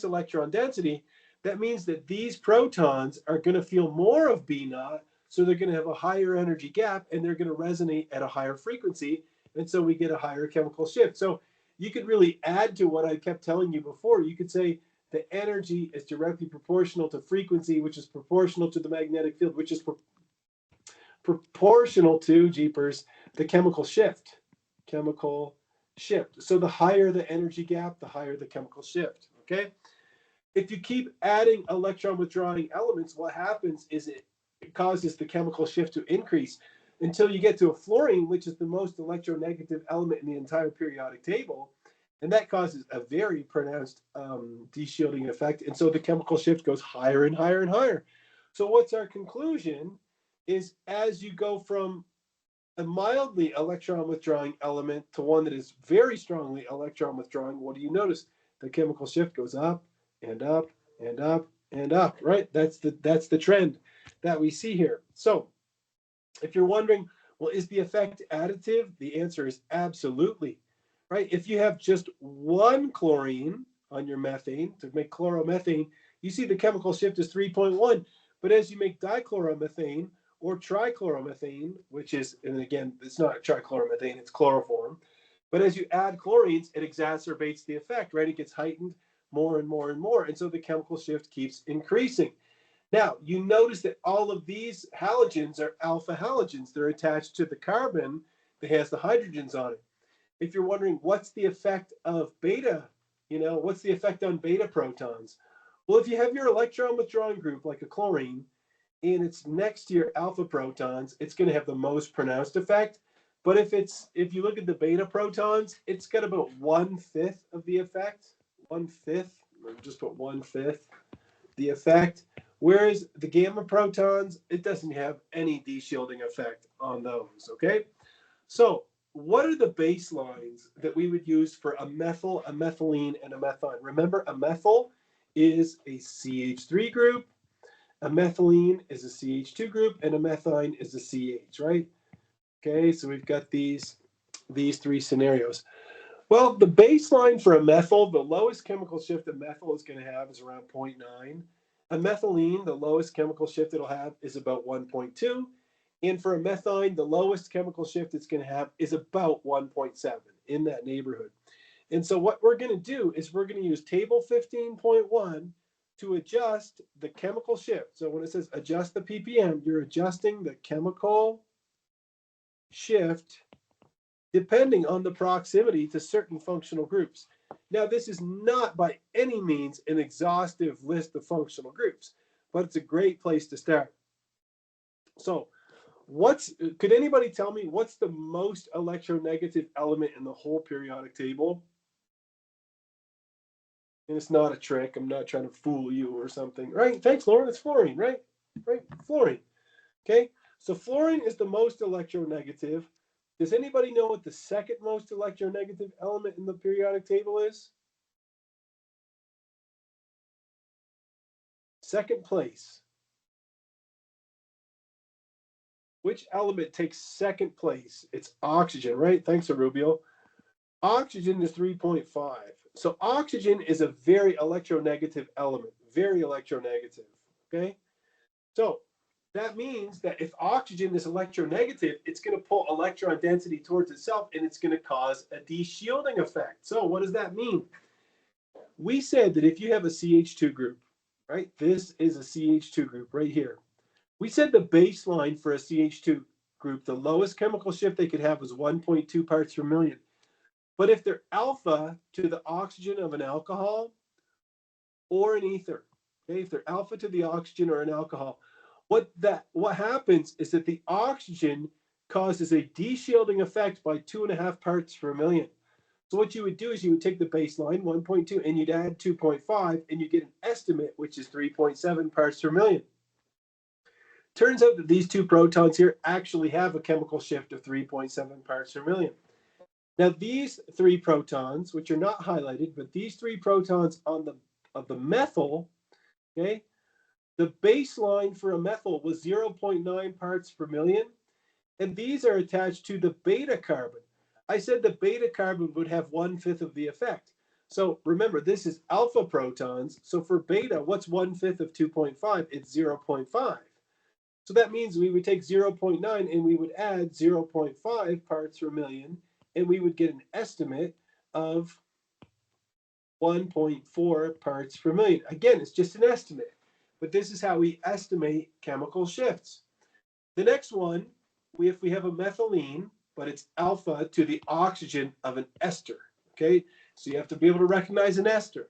electron density, that means that these protons are going to feel more of B naught, so they're going to have a higher energy gap, and they're going to resonate at a higher frequency, and so we get a higher chemical shift. So you could really add to what I kept telling you before. You could say the energy is directly proportional to frequency, which is proportional to the magnetic field, which is proportional to, jeepers, the chemical shift. Chemical shift. So the higher the energy gap, the higher the chemical shift, okay? If you keep adding electron withdrawing elements, what happens is it causes the chemical shift to increase until you get to a fluorine, which is the most electronegative element in the entire periodic table. And that causes a very pronounced de-shielding effect. And so the chemical shift goes higher and higher and higher. So what's our conclusion is, as you go from a mildly electron withdrawing element to one that is very strongly electron withdrawing, what do you notice? The chemical shift goes up and up and up and up, right? That's the trend that we see here. So if you're wondering, well, is the effect additive? The answer is absolutely, right? If you have just one chlorine on your methane to make chloromethane, you see the chemical shift is 3.1. But as you make dichloromethane or trichloromethane, which is, and again, it's not trichloromethane, it's chloroform. But as you add chlorines, it exacerbates the effect, right? It gets heightened more and more and more. And so the chemical shift keeps increasing. Now, you notice that all of these halogens are alpha halogens. They're attached to the carbon that has the hydrogens on it. If you're wondering what's the effect of beta, what's the effect on beta protons? Well, if you have your electron withdrawing group like a chlorine and it's next to your alpha protons, it's going to have the most pronounced effect. But if you look at the beta protons, it's got about 1/5 of the effect. 1/5, just put 1/5 the effect. Whereas the gamma protons, it doesn't have any de-shielding effect on those, okay? So what are the baselines that we would use for a methyl, a methylene, and a methine? Remember, a methyl is a CH3 group, a methylene is a CH2 group, and a methine is a CH, right? Okay, so we've got these three scenarios. Well, the baseline for a methyl, the lowest chemical shift a methyl is going to have is around 0.9. A methylene, the lowest chemical shift it'll have is about 1.2. And for a methine, the lowest chemical shift it's going to have is about 1.7, in that neighborhood. And so what we're going to do is we're going to use table 15.1 to adjust the chemical shift. So when it says adjust the ppm, you're adjusting the chemical shift depending on the proximity to certain functional groups. Now, this is not by any means an exhaustive list of functional groups, but it's a great place to start. So could anybody tell me what's the most electronegative element in the whole periodic table? And it's not a trick. I'm not trying to fool you or something, right? Thanks, Lauren. It's fluorine, right? Right, fluorine. Okay, so fluorine is the most electronegative. Does anybody know what the second most electronegative element in the periodic table is? Second place. Which element takes second place? It's oxygen, right? Thanks, Rubio. Oxygen is 3.5. So oxygen is a very electronegative element, very electronegative, okay? So that means that if oxygen is electronegative, it's going to pull electron density towards itself, and it's going to cause a de-shielding effect. So what does that mean? We said that if you have a CH2 group, right? This is a CH2 group right here. We said the baseline for a CH2 group, the lowest chemical shift they could have was 1.2 parts per million. But if they're alpha to the oxygen of an alcohol or an ether, okay, if they're alpha to the oxygen or an alcohol, what happens is that the oxygen causes a deshielding effect by 2.5 parts per million. So what you would do is you would take the baseline 1.2 and you'd add 2.5 and you get an estimate, which is 3.7 parts per million. Turns out that these two protons here actually have a chemical shift of 3.7 parts per million. Now these three protons, which are not highlighted, but these three protons of the methyl, okay, the baseline for a methyl was 0.9 parts per million, and these are attached to the beta carbon. I said the beta carbon would have 1/5 of the effect. So remember, this is alpha protons. So for beta, what's 1/5 of 2.5? It's 0.5. So that means we would take 0.9 and we would add 0.5 parts per million, and we would get an estimate of 1.4 parts per million. Again, it's just an estimate, but this is how we estimate chemical shifts. The next one, if we have a methylene, but it's alpha to the oxygen of an ester, okay? So you have to be able to recognize an ester.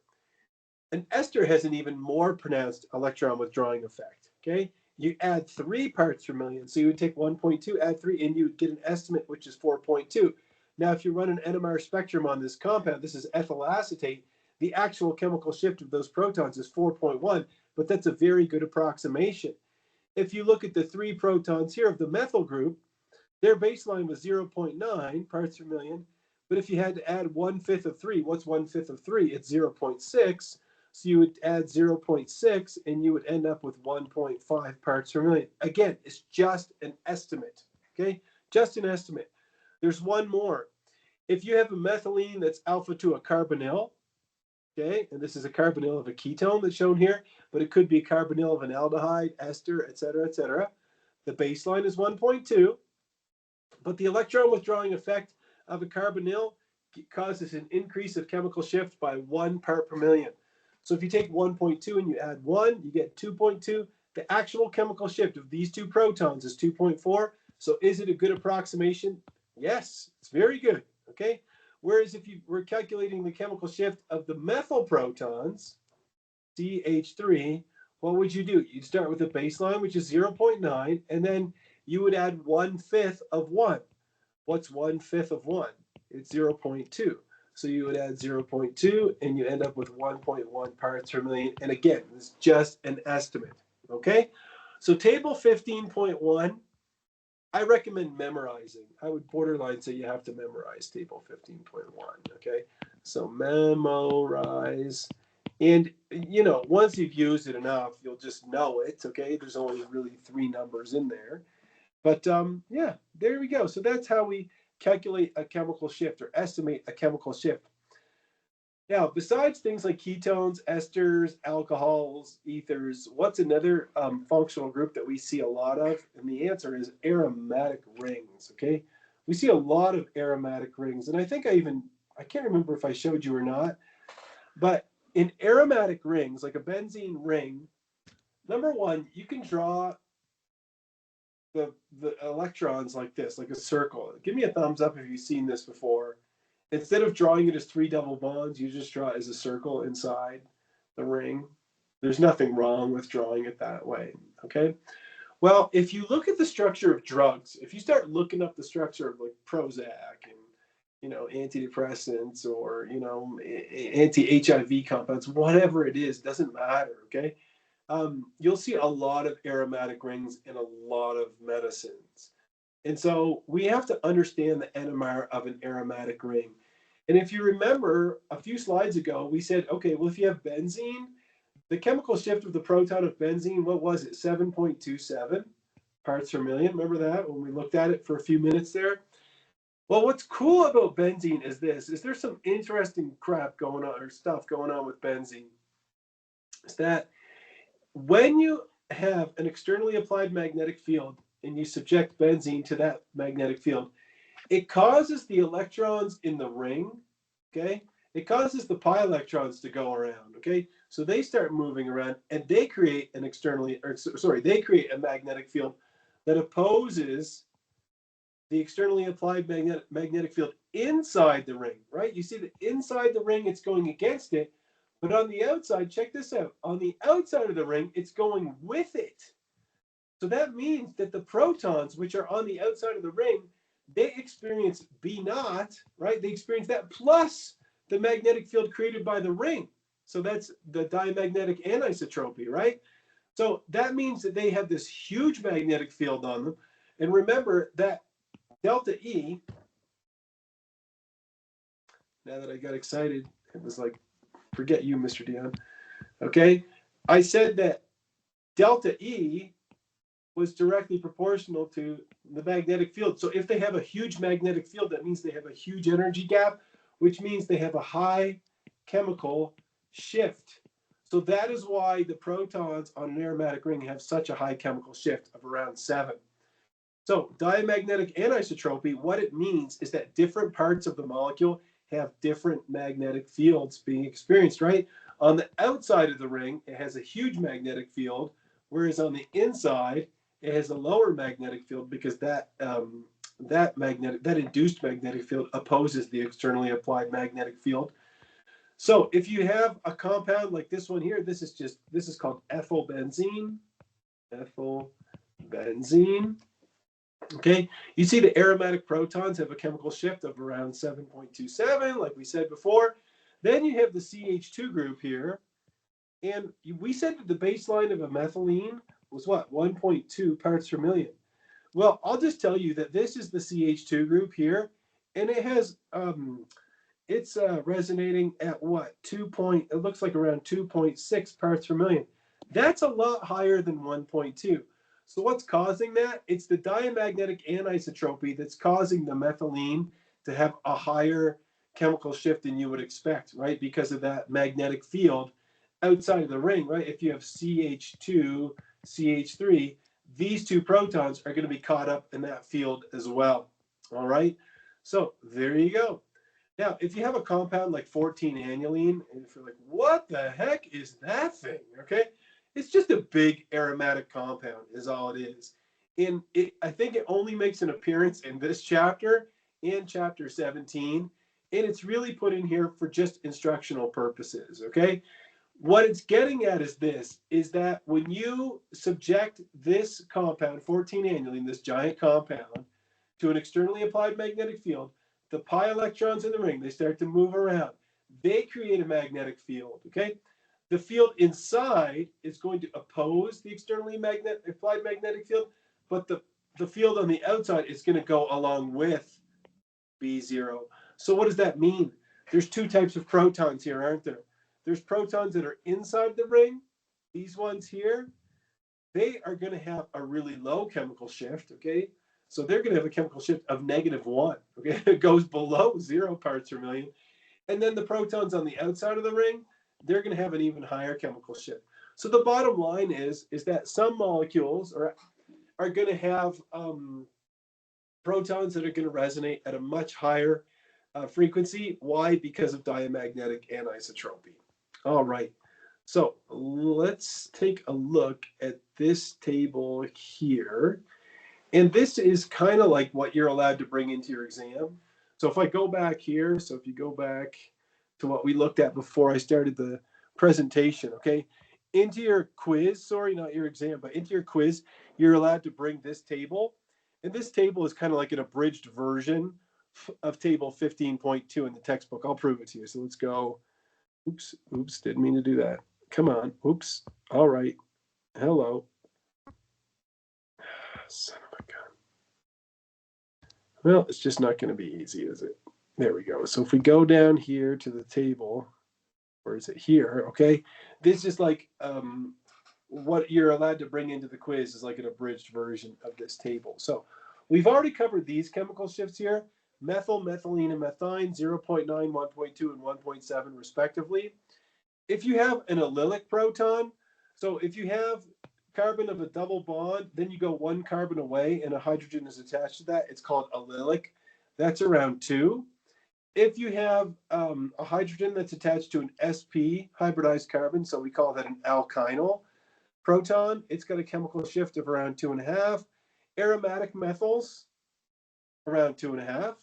An ester has an even more pronounced electron withdrawing effect, okay? You add 3 parts per million, so you would take 1.2, add 3, and you would get an estimate, which is 4.2. Now, if you run an NMR spectrum on this compound, this is ethyl acetate, the actual chemical shift of those protons is 4.1, but that's a very good approximation. If you look at the 3 protons here of the methyl group, their baseline was 0.9 parts per million, but if you had to add 1/5 of 3, what's 1/5 of 3? It's 0.6. So you would add 0.6 and you would end up with 1.5 parts per million. Again, it's just an estimate, okay? Just an estimate. There's one more. If you have a methylene that's alpha to a carbonyl, okay, and this is a carbonyl of a ketone that's shown here, but it could be a carbonyl of an aldehyde, ester, et cetera, the baseline is 1.2. But the electron withdrawing effect of a carbonyl causes an increase of chemical shift by 1 part per million. So if you take 1.2 and you add 1, you get 2.2. The actual chemical shift of these two protons is 2.4. So is it a good approximation? Yes, it's very good, okay? Whereas if you were calculating the chemical shift of the methyl protons, CH3, what would you do? You'd start with a baseline, which is 0.9, and then you would add 1/5 of 1. What's 1/5 of 1? It's 0.2. So you would add 0.2 and you end up with 1.1 parts per million. And again, it's just an estimate, okay? So table 15.1, I recommend memorizing. I would borderline say you have to memorize table 15.1, okay? So memorize. And, once you've used it enough, you'll just know it, okay? There's only really 3 numbers in there. But yeah, there we go. So that's how we calculate a chemical shift or estimate a chemical shift. Now, besides things like ketones, esters, alcohols, ethers, what's another functional group that we see a lot of? And the answer is aromatic rings, okay? We see a lot of aromatic rings. And I think I can't remember if I showed you or not, but in aromatic rings, like a benzene ring, number one, you can draw the electrons like this, like a circle. Give me a thumbs up if you've seen this before. Instead of drawing it as 3 double bonds, you just draw it as a circle inside the ring. There's nothing wrong with drawing it that way, okay? Well, if you look at the structure of drugs, if you start looking up the structure of like Prozac and, antidepressants or, anti-HIV compounds, whatever it is, doesn't matter, okay? You'll see a lot of aromatic rings in a lot of medicines. And so we have to understand the NMR of an aromatic ring. And if you remember a few slides ago, we said, okay, well, if you have benzene, the chemical shift of the proton of benzene, what was it? 7.27 parts per million. Remember that when we looked at it for a few minutes there? Well, what's cool about benzene is there's some interesting crap going on or stuff going on with benzene. Is that when you have an externally applied magnetic field and you subject benzene to that magnetic field, it causes the electrons in the ring, okay? It causes the pi electrons to go around, okay? So they start moving around and they create they create a magnetic field that opposes the externally applied magnetic field inside the ring, right? You see that inside the ring, it's going against it. But on the outside, check this out. On the outside of the ring, it's going with it. So that means that the protons, which are on the outside of the ring, they experience B naught, right? They experience that plus the magnetic field created by the ring. So that's the diamagnetic anisotropy, right? So that means that they have this huge magnetic field on them. And remember that delta E, now that I got excited, it was like, forget you, Mr. Dion. Okay. I said that delta E was directly proportional to the magnetic field. So if they have a huge magnetic field, that means they have a huge energy gap, which means they have a high chemical shift. So that is why the protons on an aromatic ring have such a high chemical shift of around 7. So diamagnetic anisotropy, what it means is that different parts of the molecule have different magnetic fields being experienced, right? On the outside of the ring, it has a huge magnetic field, whereas on the inside, it has a lower magnetic field because that induced magnetic field opposes the externally applied magnetic field. So if you have a compound like this one here, this is called ethylbenzene. Ethylbenzene. Okay, you see the aromatic protons have a chemical shift of around 7.27, like we said before. Then you have the CH2 group here. And we said that the baseline of a methylene was what? 1.2 parts per million. Well, I'll just tell you that this is the CH2 group here. And it has, it's resonating at what? It looks like around 2.6 parts per million. That's a lot higher than 1.2. So what's causing that? It's the diamagnetic anisotropy that's causing the methylene to have a higher chemical shift than you would expect, right? Because of that magnetic field outside of the ring, right? If you have CH2, CH3, these two protons are going to be caught up in that field as well. All right. So there you go. Now, if you have a compound like 14-annuline, and if you're like, what the heck is that thing? Okay. It's just a big aromatic compound is all it is. And I think it only makes an appearance in this chapter, in chapter 17. And it's really put in here for just instructional purposes. Okay. What it's getting at is this, is that when you subject this compound, 14-annuline, this giant compound, to an externally applied magnetic field, the pi electrons in the ring, they start to move around. They create a magnetic field, okay? The field inside is going to oppose the externally applied magnetic field, but the field on the outside is going to go along with B0. So what does that mean? There's two types of protons here, aren't there? There's protons that are inside the ring. These ones here, they are going to have a really low chemical shift, okay? So they're going to have a chemical shift of -1, okay? It goes below 0 parts per million. And then the protons on the outside of the ring, they're going to have an even higher chemical shift. So the bottom line is that some molecules are going to have protons that are going to resonate at a much higher frequency. Why? Because of diamagnetic anisotropy. All right. So let's take a look at this table here. And this is kind of like what you're allowed to bring into your exam. So if I go back here, so if you go back to what we looked at before I started the presentation, okay? Into your quiz, sorry, not your exam, but into your quiz, you're allowed to bring this table. And this table is kind of like an abridged version of table 15.2 in the textbook. I'll prove it to you. So let's go. Oops, didn't mean to do that. Come on. Oops. All right. Hello. Son of a gun. Well, it's just not going to be easy, is it? There we go. So if we go down here to the table, where is it here? Okay. This is like what you're allowed to bring into the quiz is like an abridged version of this table. So we've already covered these chemical shifts here. Methyl, methylene, and methine, 0.9, 1.2, and 1.7 respectively. If you have an allylic proton, so if you have carbon of a double bond, then you go one carbon away and a hydrogen is attached to that, it's called allylic. That's around 2. If you have a hydrogen that's attached to an sp hybridized carbon, so we call that an alkynyl proton, it's got a chemical shift of around 2.5. Aromatic methyls, around 2.5.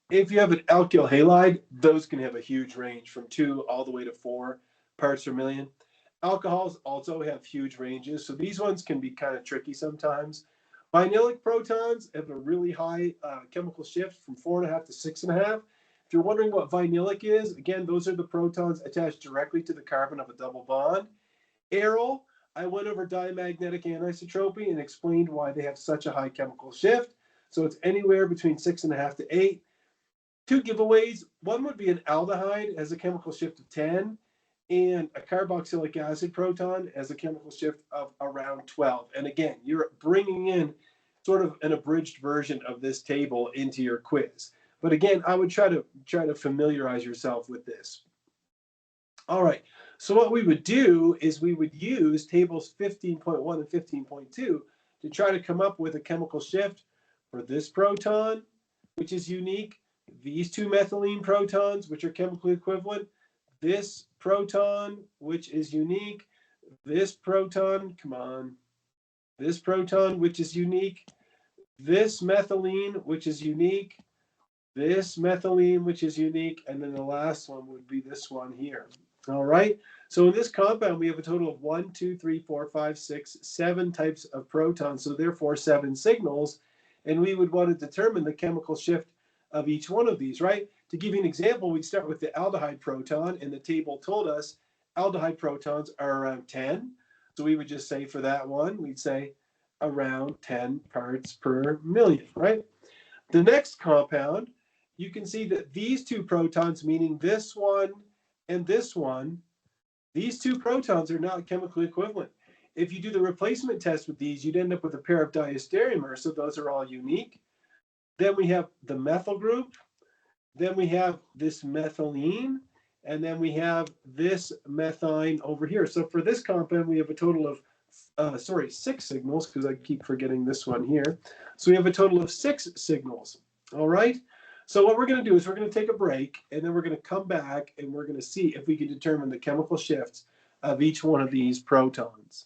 If you have an alkyl halide, those can have a huge range from 2 all the way to 4 parts per million. Alcohols also have huge ranges, so these ones can be kind of tricky sometimes. Vinylic protons have a really high chemical shift from 4.5 to 6.5. If you're wondering what vinylic is, again, those are the protons attached directly to the carbon of a double bond. Aryl, I went over diamagnetic anisotropy and explained why they have such a high chemical shift. So it's anywhere between 6.5 to 8. Two giveaways. One would be an aldehyde has a chemical shift of 10, and a carboxylic acid proton has a chemical shift of around 12. And again, you're bringing in sort of an abridged version of this table into your quiz. But again, I would try to familiarize yourself with this. All right. So what we would do is we would use tables 15.1 and 15.2 to try to come up with a chemical shift for this proton, which is unique, these two methylene protons, which are chemically equivalent, this proton, which is unique, this proton, come on, this proton, which is unique, this methylene, which is unique, this methylene, which is unique, and then the last one would be this one here. All right. So in this compound, we have a total of 1, 2, 3, 4, 5, 6, 7 types of protons. So therefore, 7 signals. And we would want to determine the chemical shift of each one of these, right? To give you an example, we'd start with the aldehyde proton, and the table told us aldehyde protons are around 10. So we would just say for that one, we'd say around 10 parts per million, right? The next compound, you can see that these two protons, meaning this one and this one, these two protons are not chemically equivalent. If you do the replacement test with these, you'd end up with a pair of diastereomers, so those are all unique. Then we have the methyl group. Then we have this methylene. And then we have this methine over here. So for this compound, we have a total of, 6 signals, because I keep forgetting this one here. So we have a total of 6 signals. All right. So what we're going to do is we're going to take a break, and then we're going to come back, and we're going to see if we can determine the chemical shifts of each one of these protons.